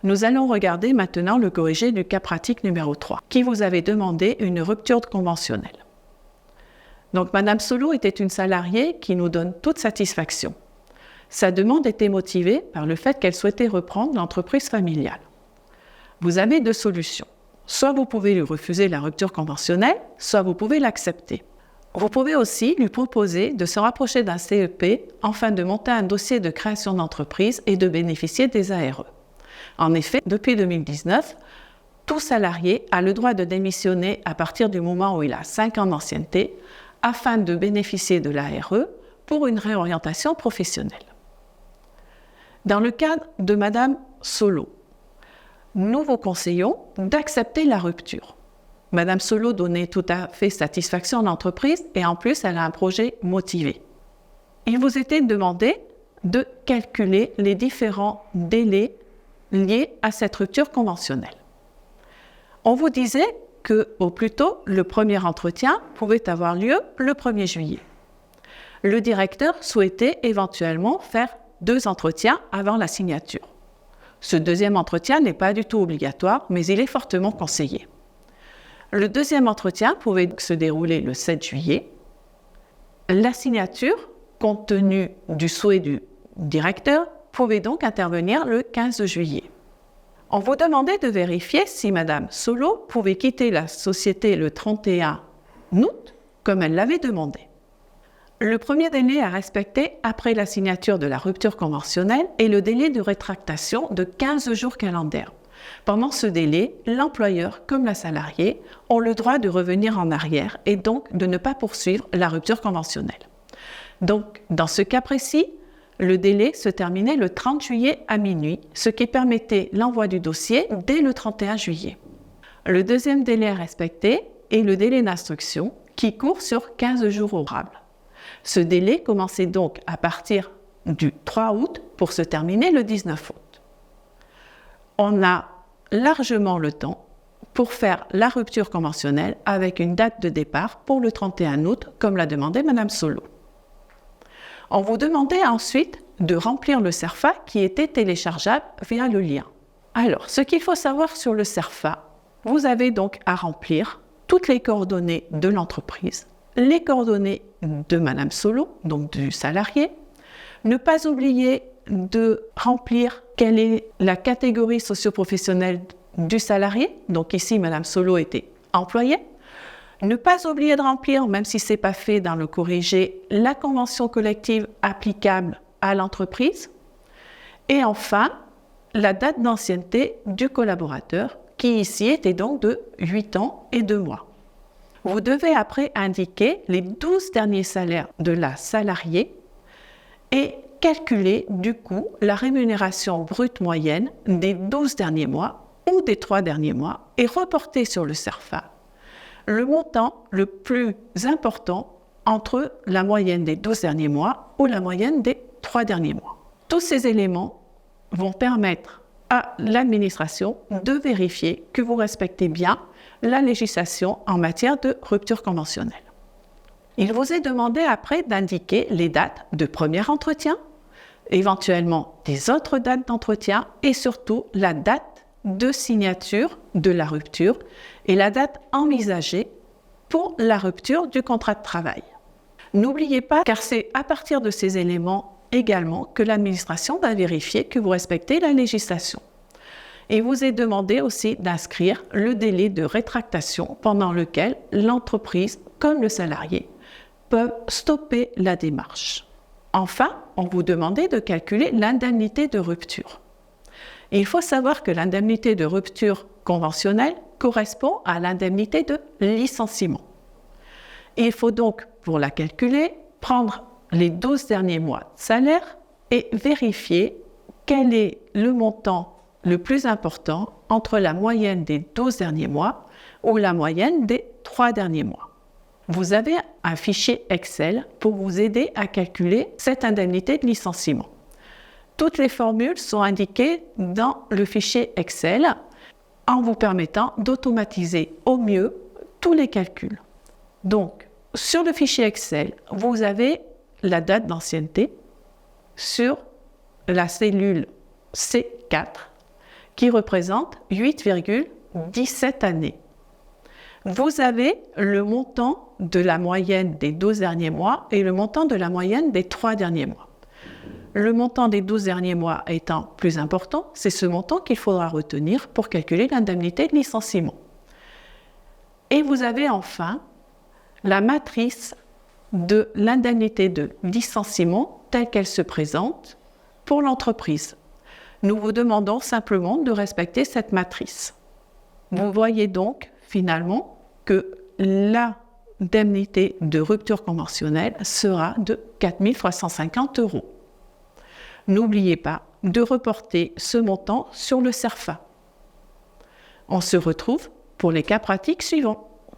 Nous allons regarder maintenant le corrigé du cas pratique numéro 3, qui vous avait demandé une rupture conventionnelle. Donc, Madame Solo était une salariée qui nous donne toute satisfaction. Sa demande était motivée par le fait qu'elle souhaitait reprendre l'entreprise familiale. Vous avez deux solutions. Soit vous pouvez lui refuser la rupture conventionnelle, soit vous pouvez l'accepter. Vous pouvez aussi lui proposer de se rapprocher d'un CEP afin de monter un dossier de création d'entreprise et de bénéficier des ARE. En effet, depuis 2019, tout salarié a le droit de démissionner à partir du moment où il a 5 ans d'ancienneté afin de bénéficier de l'ARE pour une réorientation professionnelle. Dans le cadre de Madame Solo, nous vous conseillons d'accepter la rupture. Madame Solo donnait tout à fait satisfaction à l'entreprise et en plus, elle a un projet motivé. Il vous était demandé de calculer les différents délais liés à cette rupture conventionnelle. On vous disait qu'au plus tôt, le premier entretien pouvait avoir lieu le 1er juillet. Le directeur souhaitait éventuellement faire 2 entretiens avant la signature. Ce deuxième entretien n'est pas du tout obligatoire, mais il est fortement conseillé. Le deuxième entretien pouvait se dérouler le 7 juillet. La signature, compte tenu du souhait du directeur, pouvait donc intervenir le 15 juillet. On vous demandait de vérifier si Madame Solo pouvait quitter la société le 31 août, comme elle l'avait demandé. Le premier délai à respecter après la signature de la rupture conventionnelle est le délai de rétractation de 15 jours calendaires. Pendant ce délai, l'employeur comme la salariée ont le droit de revenir en arrière et donc de ne pas poursuivre la rupture conventionnelle. Donc, dans ce cas précis, le délai se terminait le 30 juillet à minuit, ce qui permettait l'envoi du dossier dès le 31 juillet. Le deuxième délai à respecter est le délai d'instruction qui court sur 15 jours ouvrables. Ce délai commençait donc à partir du 3 août pour se terminer le 19 août. On a largement le temps pour faire la rupture conventionnelle avec une date de départ pour le 31 août, comme l'a demandé Madame Solo. On vous demandait ensuite de remplir le CERFA qui était téléchargeable via le lien. Alors, ce qu'il faut savoir sur le CERFA, vous avez donc à remplir toutes les coordonnées de l'entreprise, les coordonnées de Madame Solo, donc du salarié. Ne pas oublier de remplir quelle est la catégorie socio-professionnelle du salarié. Donc ici, Madame Solo était employée. Ne pas oublier de remplir, même si ce n'est pas fait dans le corrigé, la convention collective applicable à l'entreprise. Et enfin, la date d'ancienneté du collaborateur, qui ici était donc de 8 ans et 2 mois. Vous devez après indiquer les 12 derniers salaires de la salariée et calculer du coup la rémunération brute moyenne des 12 derniers mois ou des 3 derniers mois et reporter sur le CERFA le montant le plus important entre la moyenne des 12 derniers mois ou la moyenne des 3 derniers mois. Tous ces éléments vont permettre à l'administration de vérifier que vous respectez bien la législation en matière de rupture conventionnelle. Il vous est demandé après d'indiquer les dates de premier entretien, éventuellement des autres dates d'entretien et surtout la date de signature de la rupture et la date envisagée pour la rupture du contrat de travail. N'oubliez pas, car c'est à partir de ces éléments également que l'administration va vérifier que vous respectez la législation. Il vous est demandé aussi d'inscrire le délai de rétractation pendant lequel l'entreprise, comme le salarié, peuvent stopper la démarche. Enfin, on vous demandait de calculer l'indemnité de rupture. Il faut savoir que l'indemnité de rupture conventionnelle correspond à l'indemnité de licenciement. Il faut donc, pour la calculer, prendre les 12 derniers mois de salaire et vérifier quel est le montant le plus important entre la moyenne des 12 derniers mois ou la moyenne des 3 derniers mois. Vous avez un fichier Excel pour vous aider à calculer cette indemnité de licenciement. Toutes les formules sont indiquées dans le fichier Excel en vous permettant d'automatiser au mieux tous les calculs. Donc, sur le fichier Excel, vous avez la date d'ancienneté sur la cellule C4 qui représente 8,17 années. Vous avez le montant de la moyenne des 12 derniers mois et le montant de la moyenne des 3 derniers mois. Le montant des 12 derniers mois étant plus important, c'est ce montant qu'il faudra retenir pour calculer l'indemnité de licenciement. Et vous avez enfin la matrice de l'indemnité de licenciement telle qu'elle se présente pour l'entreprise. Nous vous demandons simplement de respecter cette matrice. Vous voyez donc finalement que l'indemnité de rupture conventionnelle sera de 4 350 €. N'oubliez pas de reporter ce montant sur le CERFA. On se retrouve pour les cas pratiques suivants.